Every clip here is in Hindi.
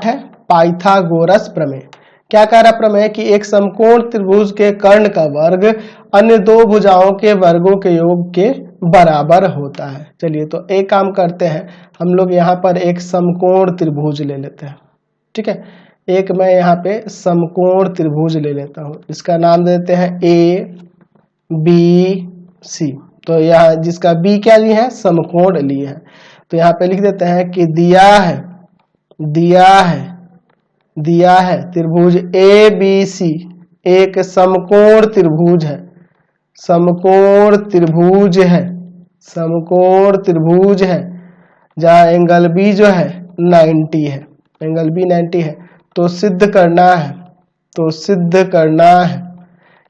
पाठ है पाइथागोरस प्रमेय। क्या कह रहा प्रमेय कि एक समकोण त्रिभुज के कर्ण का वर्ग अन्य दो भुजाओं के वर्गों के योग के बराबर होता है। चलिए तो एक काम करते हैं, हम लोग यहाँ पर एक समकोण त्रिभुज ले लेते हैं। ठीक है, एक मैं यहाँ पे समकोण त्रिभुज ले लेता हूँ, इसका नाम देते हैं ए बी सी। तो यहाँ जिसका बी क्या लिए है, समकोण लिए है, तो यहाँ पे लिख देते हैं कि दिया है त्रिभुज ए बी सी एक समकोण त्रिभुज है, समकोण त्रिभुज है जहाँ एंगल बी जो है 90 है, एंगल बी 90 है। तो सिद्ध करना है,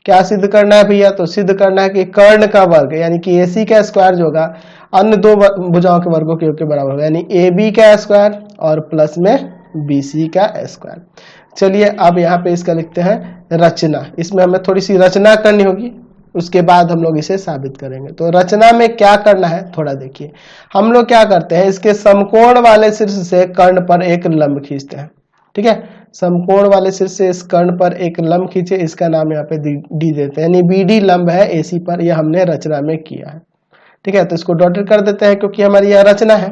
क्या सिद्ध करना है भैया, तो सिद्ध करना है कि कर्ण का वर्ग यानी कि AC का स्क्वायर जो होगा अन्य दो भुजाओं के वर्गों के योग के बराबर होगा, यानी AB का स्क्वायर और प्लस में BC का स्क्वायर। चलिए अब यहाँ पे इसका लिखते हैं रचना, इसमें हमें थोड़ी सी रचना करनी होगी, उसके बाद हम लोग इसे साबित करेंगे। तो रचना में क्या करना है थोड़ा देखिए, हम लोग क्या करते हैं, इसके समकोण वाले शीर्ष से कर्ण पर एक लंब खींचते हैं। ठीक है, समकोण वाले शीर्ष से इस कर्ण पर एक लंब खींचे, इसका नाम यहाँ पे डी देते हैं, यानी BD लंब है AC पर, यह हमने रचना में किया है। ठीक है, तो इसको डॉटेड कर देते हैं क्योंकि हमारी यह रचना है।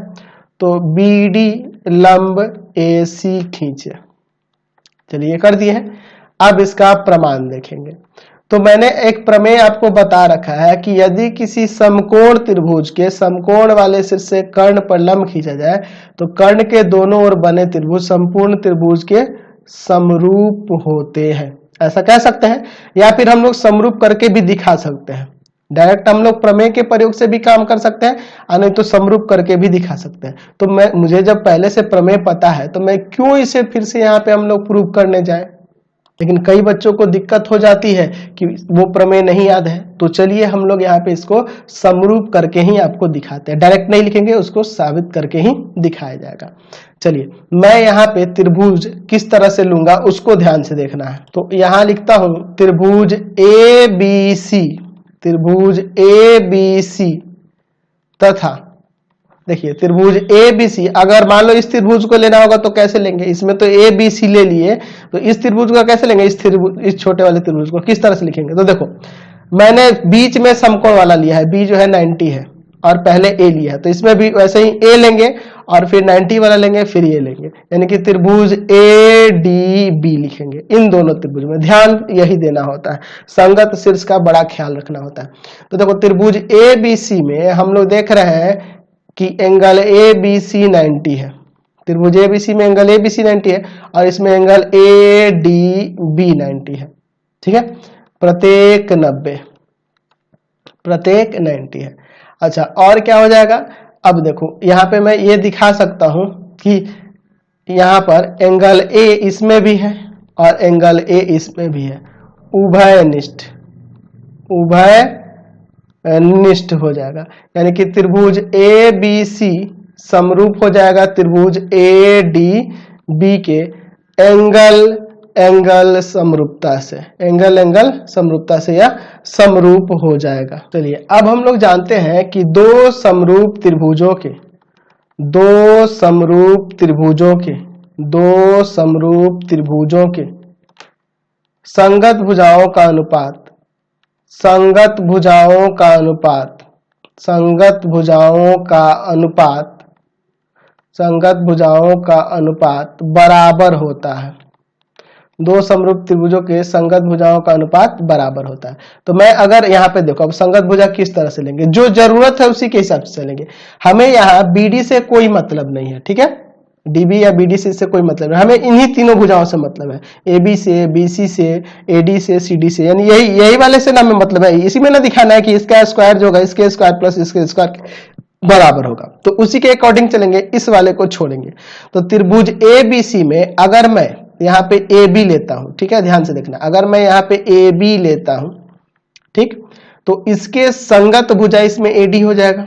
तो BD लंब AC खींचे, चलिए कर दिए हैं। अब इसका प्रमाण देखेंगे। तो मैंने एक प्रमेय आपको बता रखा है कि यदि किसी समकोण त्रिभुज के समकोण वाले शीर्ष से कर्ण पर लंब खींचा जाए तो कर्ण के दोनों ओर बने त्रिभुज संपूर्ण त्रिभुज के समरूप होते हैं, ऐसा कह सकते हैं, या फिर हम लोग समरूप करके भी दिखा सकते हैं। डायरेक्ट हम लोग प्रमेय के प्रयोग से भी काम कर सकते हैं और नहीं तो समरूप करके भी दिखा सकते हैं। तो मुझे जब पहले से प्रमेय पता है तो मैं क्यों इसे फिर से यहाँ पे हम लोग प्रूव करने जाए। लेकिन कई बच्चों को दिक्कत हो जाती है कि वो प्रमेय नहीं याद है, तो चलिए हम लोग यहाँ पे इसको समरूप करके ही आपको दिखाते हैं, डायरेक्ट नहीं लिखेंगे, उसको साबित करके ही दिखाया जाएगा। चलिए मैं यहाँ पे त्रिभुज किस तरह से लूंगा उसको ध्यान से देखना है। तो यहाँ लिखता हूं त्रिभुज ABC तथा देखिए त्रिभुज ABC, अगर मान लो इस त्रिभुज को लेना होगा तो कैसे लेंगे, इसमें तो ABC ले लिए, तो इस त्रिभुज का कैसे लेंगे, इस छोटे वाले त्रिभुज को किस तरह से लिखेंगे। तो देखो मैंने बीच में समकोण वाला लिया है, B जो है 90 है और पहले A लिया है, तो इसमें भी वैसे ही A लेंगे और फिर 90 वाला लेंगे फिर ये लेंगे, यानी कि त्रिभुज ADB लिखेंगे। इन दोनों त्रिभुज में ध्यान यही देना होता है, संगत शीर्ष का बड़ा ख्याल रखना होता है। तो देखो त्रिभुज ABC में हम लोग देख रहे हैं कि एंगल ABC 90 है, त्रिभुज ABC में एंगल ABC 90 है और इसमें एंगल ADB 90 है। ठीक है, प्रत्येक 90 है। अच्छा और क्या हो जाएगा, अब देखो यहाँ पे मैं ये दिखा सकता हूं कि यहाँ पर एंगल A इसमें भी है और एंगल A इसमें भी है, उभयनिष्ठ हो जाएगा, यानी कि त्रिभुज ABC समरूप हो जाएगा त्रिभुज ADB के एंगल समरूपता से, एंगल समरूपता से यह समरूप हो जाएगा। चलिए अब हम लोग जानते हैं कि दो समरूप त्रिभुजों के संगत भुजाओं का अनुपात बराबर होता है। दो समरूप त्रिभुजों के संगत भुजाओं का अनुपात बराबर होता है। तो मैं अगर यहाँ पे देखो, अब संगत भुजा किस तरह से लेंगे, जो जरूरत है उसी के हिसाब से लेंगे। हमें यहाँ BD से कोई मतलब नहीं है, ठीक है, DB या BDC से कोई मतलब नहीं, हमें इन्हीं तीनों भुजाओं से मतलब है, AB से, BC से, AD से, CD से, यानी यही वाले से ना हमें मतलब है। इसी में ना दिखाना है कि इसका स्क्वायर जो होगा इसके स्क्वायर प्लस इसके स्क्वायर बराबर होगा, तो उसी के अकॉर्डिंग चलेंगे, इस वाले को छोड़ेंगे। तो त्रिभुज ABC में अगर मैं यहाँ पे AB लेता हूं, ठीक है, ध्यान से देखना, अगर मैं यहाँ पे AB लेता हूं, ठीक, तो इसके संगत भुजा इसमें AD हो जाएगा।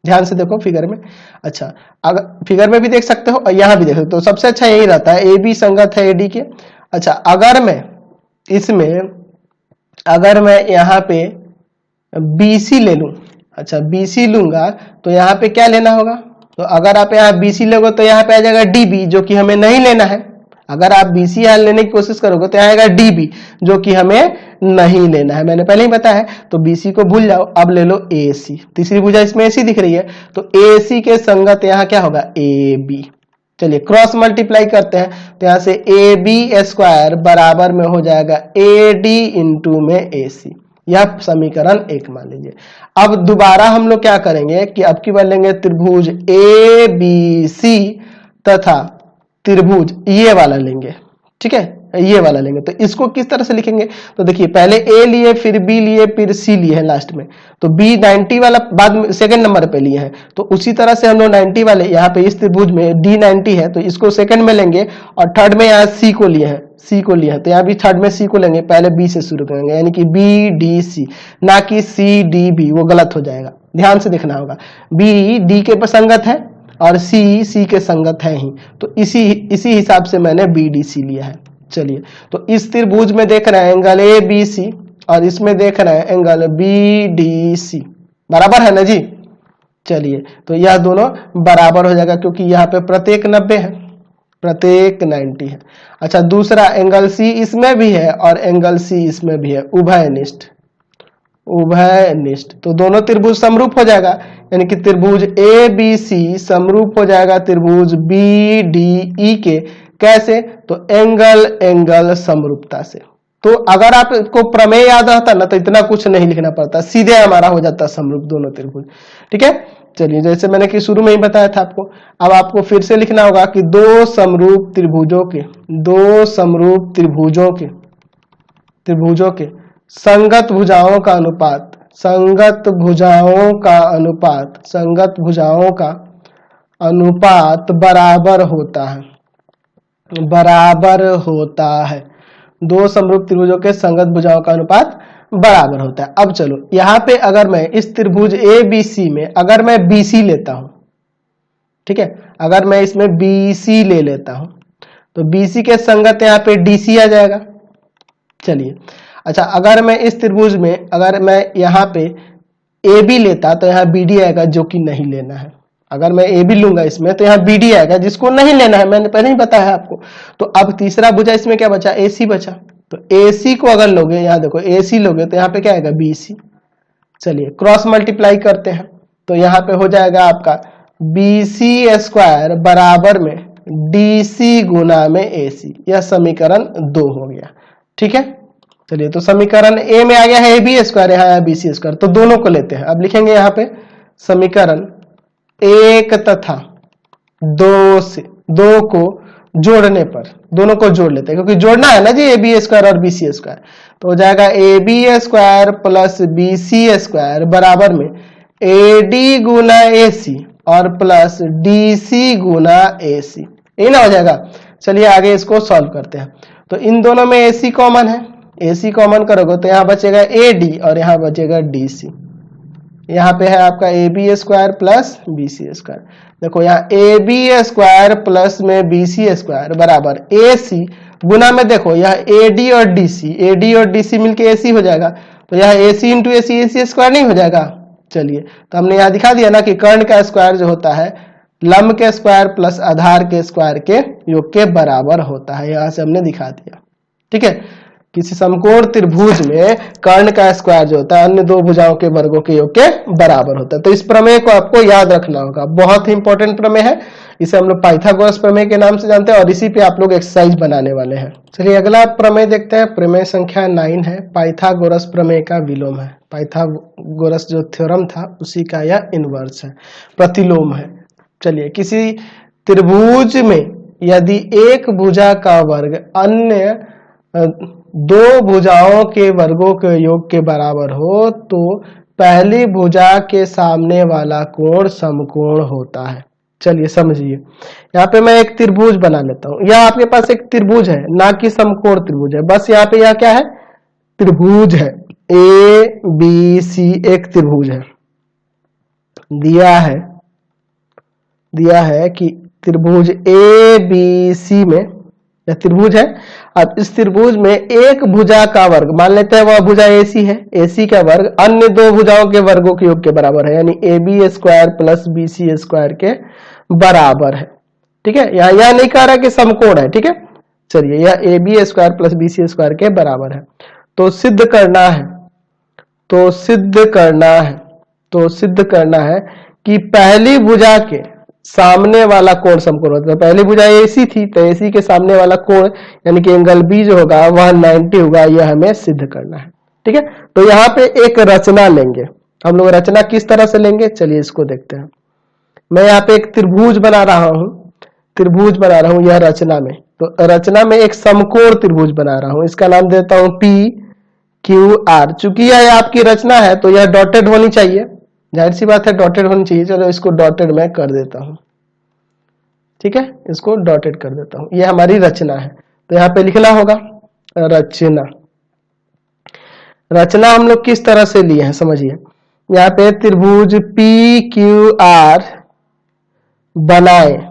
ध्यान से देखो फिगर में, अच्छा अगर फिगर में भी देख सकते हो और यहाँ भी देख सकते हो, सबसे अच्छा यही रहता है, AB संगत है AD के। अच्छा अगर मैं यहाँ पे BC ले लूं, अच्छा BC लूंगा तो यहाँ पे क्या लेना होगा, तो अगर आप यहाँ BC लोगे तो यहाँ पे आ जाएगा DB, जो कि हमें नहीं लेना है। अगर आप BC यहाँ लेने की कोशिश करोगे तो यहाँ आएगा DB, जो कि हमें नहीं लेना है, मैंने पहले ही बताया है। तो BC को भूल जाओ, अब ले लो AC। तीसरी भुजा इसमें AC दिख रही है, तो AC के संगत यहाँ क्या होगा, AB। चलिए क्रॉस मल्टीप्लाई करते हैं, तो यहाँ से AB स्क्वायर बराबर में हो जाएगा AD इंटू में AC। यह समीकरण 1 मान लीजिए। अब दोबारा हम लोग क्या करेंगे कि अब की बार लेंगे त्रिभुज ABC तथा त्रिभुज ये वाला लेंगे, ठीक है, ये वाला लेंगे। तो इसको किस तरह से लिखेंगे, तो देखिए पहले A लिए, फिर B लिए, फिर C लिए है लास्ट में, तो B 90 वाला बाद में सेकंड नंबर पे लिए हैं। तो उसी तरह से हम लोग 90 वाले यहाँ पे इस त्रिभुज में D 90 है, तो इसको सेकंड में लेंगे, और थर्ड में यहाँ C को लिए हैं, C को लिए हैं, तो यहाँ भी थर्ड में C को लेंगे, पहले B से शुरू करेंगे, यानी कि BDC, ना कि CDB, वो गलत हो जाएगा, ध्यान से देखना होगा। B D के संगत है और C के संगत है ही, तो इसी हिसाब से मैंने BDC लिया है। चलिए, तो इस त्रिभुज में देख रहे हैं एंगल ABC और इसमें देख रहे हैं एंगल BDC, बराबर है ना जी। चलिए, तो यह दोनों बराबर हो जाएगा, क्योंकि यहाँ पे प्रत्येक 90 है, प्रत्येक 90 है। अच्छा, दूसरा एंगल C इसमें भी है और एंगल C इसमें भी है, उभयनिष्ठ, उभयनिष्ठ, तो दोनों त्रिभुज समरूप हो जाएगा, यानी कि त्रिभुज ABC समरूप हो जाएगा त्रिभुज BDE के। कैसे, तो एंगल समरूपता से। तो अगर आपको प्रमेय याद रहता ना तो इतना कुछ नहीं लिखना पड़ता, सीधे हमारा हो जाता समरूप दोनों त्रिभुज, ठीक है। चलिए, जैसे मैंने कि शुरू में ही बताया था आपको, अब आपको फिर से लिखना होगा कि दो समरूप त्रिभुजों के संगत भुजाओं का अनुपात बराबर होता है। दो समरूप त्रिभुजों के संगत भुजाओं का अनुपात बराबर होता है। अब चलो, यहाँ पे अगर मैं इस त्रिभुज ABC में अगर मैं BC लेता हूं, ठीक है, अगर मैं इसमें BC ले लेता हूं, तो BC के संगत यहाँ पे DC आ जाएगा। चलिए, अच्छा, अगर मैं इस त्रिभुज में अगर मैं यहाँ पे AB लेता तो यहाँ BD आएगा, जो कि नहीं लेना है। अगर मैं AB लूंगा इसमें तो यहाँ BD आएगा, जिसको नहीं लेना है, मैंने पहले ही बताया है आपको। तो अब तीसरा भुजा इसमें क्या बचा, AC बचा। तो AC को अगर लोगे, यहाँ देखो AC लोगे तो यहाँ पे क्या आएगा, BC। चलिए, क्रॉस मल्टीप्लाई करते हैं, तो यहाँ पे हो जाएगा आपका BC स्क्वायर बराबर में DC गुना में AC। यह समीकरण 2 हो गया, ठीक है। चलिए, तो समीकरण A में आ गया है AB स्क्वायर, यहाँ आया BC स्क्वायर, तो दोनों को लेते हैं। अब लिखेंगे यहाँ पे समीकरण 1 तथा 2 को जोड़ने पर, दोनों को जोड़ लेते हैं, क्योंकि जोड़ना है ना जी AB स्क्वायर और BC स्क्वायर। तो हो जाएगा AB square plus BC square बराबर में AD गुना AC और प्लस DC गुना AC, यही ना हो जाएगा। चलिए, आगे इसको सॉल्व करते हैं। तो इन दोनों में AC कॉमन है, AC कॉमन करोगे तो यहाँ बचेगा AD और यहाँ बचेगा DC। यहाँ पे है आपका AB square plus BC square. देखो, यहाँ AB स्क्वायर प्लस में BC स्क्वायर बराबर AC गुना में, देखो यह AD और DC मिलके AC हो जाएगा, तो यह AC इंटू AC स्क्वायर नहीं हो जाएगा। चलिए, तो हमने यहाँ दिखा दिया ना कि कर्ण का स्क्वायर जो होता है लंब के स्क्वायर प्लस आधार के स्क्वायर के योग के बराबर होता है, यहाँ से हमने दिखा दिया, ठीक है। किसी समकोण त्रिभुज में कर्ण का स्क्वायर जो होता है अन्य दो भुजाओं के वर्गों के योग के बराबर होता है। तो इस प्रमेय को आपको याद रखना होगा, बहुत ही इंपॉर्टेंट प्रमेय है। इसे हम लोग पाइथागोरस प्रमेय के नाम से जानते हैं और इसी पे आप लोग एक्सरसाइज बनाने वाले हैं। चलिए, अगला प्रमेय देखते हैं। प्रमेय संख्या 9 है, पाइथागोरस प्रमेय का विलोम है। पाइथागोरस जो थ्योरम था उसी का यह इनवर्स है, प्रतिलोम है। चलिए, किसी त्रिभुज में यदि एक भुजा का वर्ग अन्य दो भुजाओं के वर्गों के योग के बराबर हो तो पहली भुजा के सामने वाला कोण समकोण होता है। चलिए समझिए, यहाँ पे मैं एक त्रिभुज बना लेता हूँ। यह आपके पास एक त्रिभुज है, ना कि समकोण त्रिभुज है, बस यहाँ पे यह क्या है, त्रिभुज है। ABC एक त्रिभुज है, दिया है कि त्रिभुज ABC में यह त्रिभुज है। अब इस त्रिभुज में एक भुजा का वर्ग, मान लेते हैं वह भुजा AC है, AC का वर्ग अन्य दो भुजाओं के वर्गों के योग के बराबर है, यानी AB square plus BC square के बराबर है। ठीक है, यह नहीं कह रहा कि समकोण है। ठीक है, चलिए यह AB square plus BC square के बराबर है। तो सिद्ध करना है, तो सिद्ध करना है कि पहली भुजा के सामने वाला कोण समकोण होता है। पहली भुजा AC थी, तो AC के सामने वाला कोण यानी कि एंगल B जो होगा वह 90 होगा, यह हमें सिद्ध करना है। ठीक है, तो यहाँ पे एक रचना लेंगे हम लोग। रचना किस तरह से लेंगे, चलिए इसको देखते हैं। मैं यहाँ पे एक त्रिभुज बना रहा हूं, यह रचना में। तो रचना में एक समकोण त्रिभुज बना रहा हूं, इसका नाम देता हूं PQR। चूंकि यह आपकी रचना है तो यह डॉटेड होनी चाहिए, जाहिर सी बात है डॉटेड होनी चाहिए। चलो इसको डॉटेड मैं कर देता हूं। ठीक है, इसको डॉटेड कर देता हूं। यह हमारी रचना है, तो यहाँ पे लिखना होगा रचना हम लोग किस तरह से लिए हैं समझिए। यहाँ पे त्रिभुज PQR बनाए,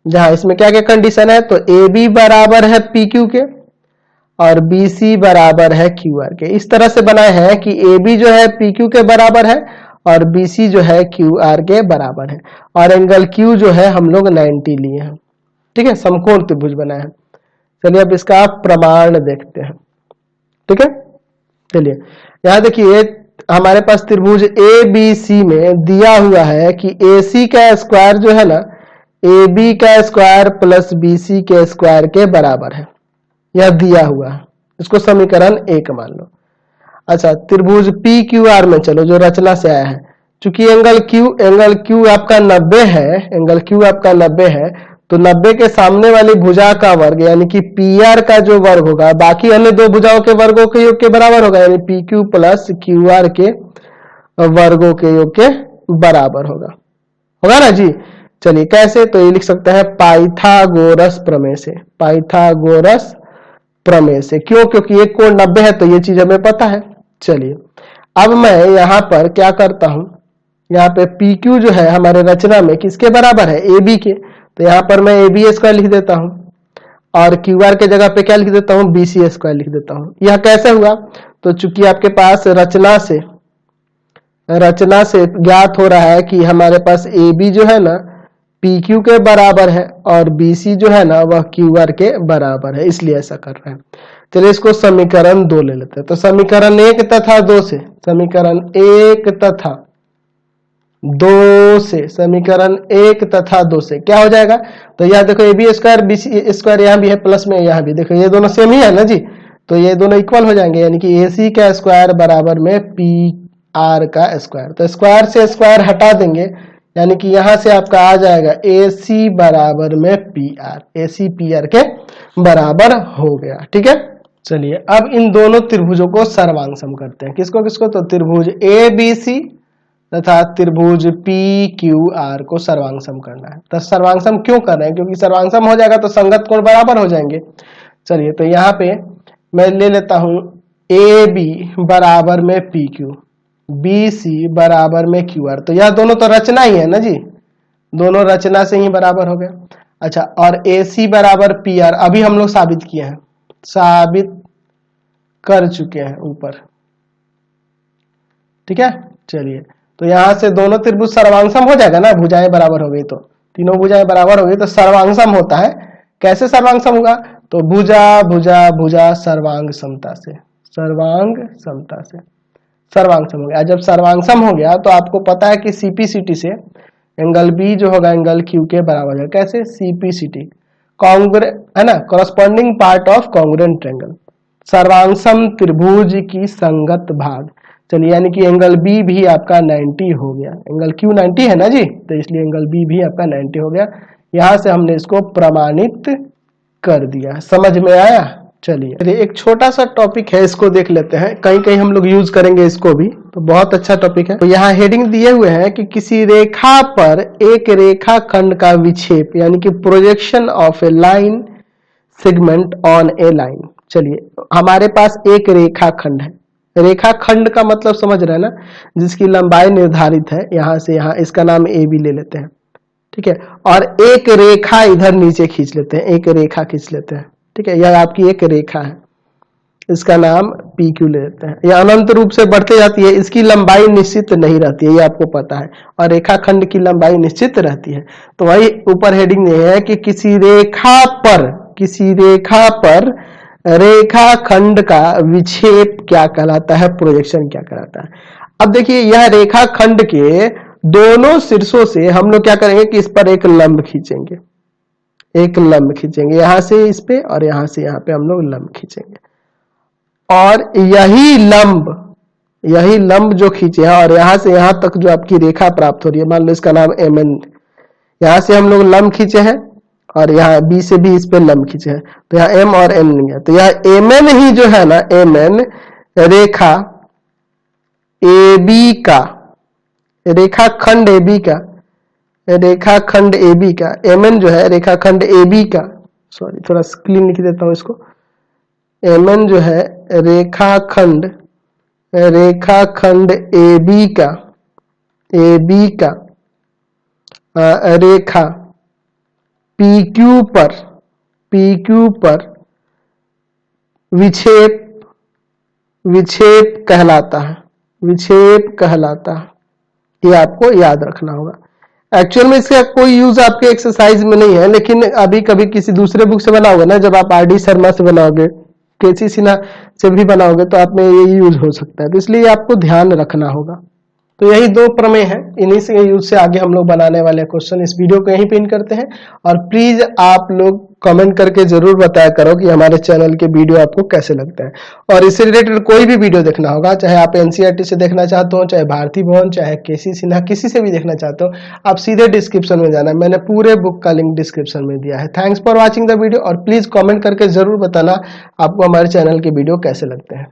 जहां इसमें क्या क्या कंडीशन है, तो AB बराबर है PQ के और BC बराबर है QR के। इस तरह से बनाए हैं कि AB जो है PQ के बराबर है और BC जो है QR के बराबर है, और एंगल Q जो है हम लोग 90 लिए हैं। ठीक है, समकोण त्रिभुज बनाए हैं। चलिए अब इसका प्रमाण देखते हैं। ठीक है, चलिए यहां देखिए हमारे पास त्रिभुज ABC में दिया हुआ है कि AC का स्क्वायर जो है ना AB का स्क्वायर प्लस BC के स्क्वायर के बराबर है, यह दिया हुआ है। इसको समीकरण 1 मान लो। अच्छा, त्रिभुज PQR में चलो, जो रचना से आया है, चूंकि एंगल Q आपका 90 है, तो 90 के सामने वाली भुजा का वर्ग यानी कि PR का जो वर्ग होगा बाकी अन्य दो भुजाओं के वर्गों के योग के बराबर होगा, यानी PQ प्लस QR के वर्गों के योग के बराबर होगा ना जी। चलिए कैसे, तो ये लिख सकते हैं पाइथागोरस प्रमेय से। क्यों, क्योंकि एक कोण 90 है, तो ये चीज हमें पता है। चलिए अब मैं यहाँ पर क्या करता हूं, यहाँ पे PQ जो है हमारे रचना में किसके बराबर है, AB के। तो यहाँ पर मैं AB स्क्वायर लिख देता हूं और QR के जगह पे क्या लिख देता हूं, BC स्क्वायर लिख देता हूं। यह कैसे हुआ, तो चूंकि आपके पास रचना से ज्ञात हो रहा है कि हमारे पास AB जो है ना PQ के बराबर है और BC जो है ना वह QR के बराबर है, इसलिए ऐसा कर रहे हैं। चलिए इसको समीकरण 2 ले लेते हैं। तो समीकरण 1 तथा 2 से, समीकरण 1 तथा 2 से क्या हो जाएगा, तो यह देखो AB स्क्वायर BC स्क्वायर यहाँ भी है, प्लस में यहाँ भी देखो, ये दोनों सेम ही है ना जी, तो ये दोनों इक्वल हो जाएंगे, यानी कि AC का स्क्वायर बराबर में PR का स्क्वायर। तो स्क्वायर से स्क्वायर हटा देंगे, यानी कि यहां से आपका आ जाएगा AC बराबर में PR, AC PR के बराबर हो गया। ठीक है, चलिए अब इन दोनों त्रिभुजों को सर्वांग सम करते हैं। किसको किसको, तो त्रिभुज ABC तथा त्रिभुज PQR को सर्वांग सम करना है। तो सर्वांग सम क्यों कर रहे हैं, क्योंकि सर्वांग सम हो जाएगा तो संगत कोण बराबर हो जाएंगे। चलिए तो यहाँ पे मैं ले लेता हूं AB बराबर में PQ, BC बराबर में QR। तो यह दोनों तो रचना ही है ना जी, दोनों रचना से ही बराबर हो गया। अच्छा, और AC बराबर PR अभी हम लोग साबित किए हैं, साबित कर चुके हैं ऊपर। ठीक है, चलिए तो यहां से दोनों त्रिभुज सर्वांगसम हो जाएगा ना, भुजाएं बराबर हो गई तो तीनों भुजाएं बराबर हो गई तो सर्वांगसम होता है। कैसे सर्वांगसम होगा, तो भुजा भुजा भुजा सर्वांग समता से, सर्वांग समता से सर्वांगसम हो गया। जब सर्वांगसम हो गया तो आपको पता है कि CPCT से एंगल B जो होगा एंगल Q के बराबर है। कैसे, CPCT है ना, corresponding part of congruent triangle, सर्वांगसम त्रिभुज की संगत भाग। चलिए यानी कि एंगल B भी आपका 90 हो गया, एंगल Q 90 है ना जी, तो इसलिए एंगल B भी आपका 90 हो गया। यहां से हमने इसको प्रमाणित कर दिया। समझ में आया। चलिए एक छोटा सा टॉपिक है, इसको देख लेते हैं, कहीं कहीं हम लोग यूज करेंगे इसको भी, तो बहुत अच्छा टॉपिक है। तो यहाँ हेडिंग दिए हुए हैं कि किसी रेखा पर एक रेखाखंड का विक्षेप यानी कि projection of A line segment on A line. चलिए हमारे पास एक रेखाखंड है, रेखाखंड का मतलब समझ रहे हैं ना, जिसकी लंबाई निर्धारित है यहां से यहां, इसका नाम AB ले लेते हैं। ठीक है, और एक रेखा इधर नीचे खींच लेते हैं, एक रेखा खींच लेते हैं। ठीक है, यह आपकी एक रेखा है, इसका नाम PQ ले लेते हैं। यह अनंत रूप से बढ़ते जाती है, इसकी लंबाई निश्चित नहीं रहती है, ये आपको पता है, और रेखाखंड की लंबाई निश्चित रहती है। तो वही ऊपर हेडिंग ये है कि किसी रेखा पर रेखाखंड का विक्षेप क्या कहलाता है, प्रोजेक्शन क्या कहलाता है। अब देखिए, यह रेखाखंड के दोनों शीर्षों से हम लोग क्या करेंगे कि इस पर एक लंब खींचेंगे, एक लंब खींचेंगे, यहां से इस पे और यहां से यहां पे हम लोग लंब खींचेंगे, और यही लंब जो खींचे हैं और यहां से यहां तक जो आपकी रेखा प्राप्त हो रही है, मान लो इसका नाम MN, यहां से हम लोग लंब खींचे हैं और यहाँ B से भी इस पे लंब खींचे हैं, तो यहाँ M और N नहीं है, तो यह MN ही जो है ना, MN रेखा AB का, रेखाखंड AB का, रेखाखंड AB का, MN जो है रेखाखंड AB का, सॉरी थोड़ा क्लीन लिख देता हूं इसको, MN जो है रेखाखंड AB का रेखा PQ पर विक्षेप कहलाता है, विक्षेप कहलाता है। ये आपको याद रखना होगा। एक्चुअल में इसका कोई यूज आपके एक्सरसाइज में नहीं है, लेकिन अभी कभी किसी दूसरे बुक से बनाओगे ना, जब आप RD शर्मा से बनाओगे, KC सिन्हा से भी बनाओगे, तो आप में ये यूज हो सकता है, तो इसलिए आपको ध्यान रखना होगा। तो यही दो प्रमेय हैं, इन्हीं से यूज से आगे हम लोग बनाने वाले क्वेश्चन। इस वीडियो को यहीं पे एंड करते हैं, और प्लीज आप लोग कमेंट करके जरूर बताया करो कि हमारे चैनल के वीडियो आपको कैसे लगता है, और इससे रिलेटेड कोई भी वीडियो देखना होगा, चाहे आप NCERT से देखना चाहते हो, चाहे भारती भवन, चाहे KC सिन्हा, किसी से भी देखना चाहते हो, आप सीधे डिस्क्रिप्शन में जाना, मैंने पूरे बुक का लिंक डिस्क्रिप्शन में दिया है। Thanks for watching the video, और प्लीज कॉमेंट करके जरूर बताना आपको हमारे चैनल के वीडियो कैसे लगते हैं।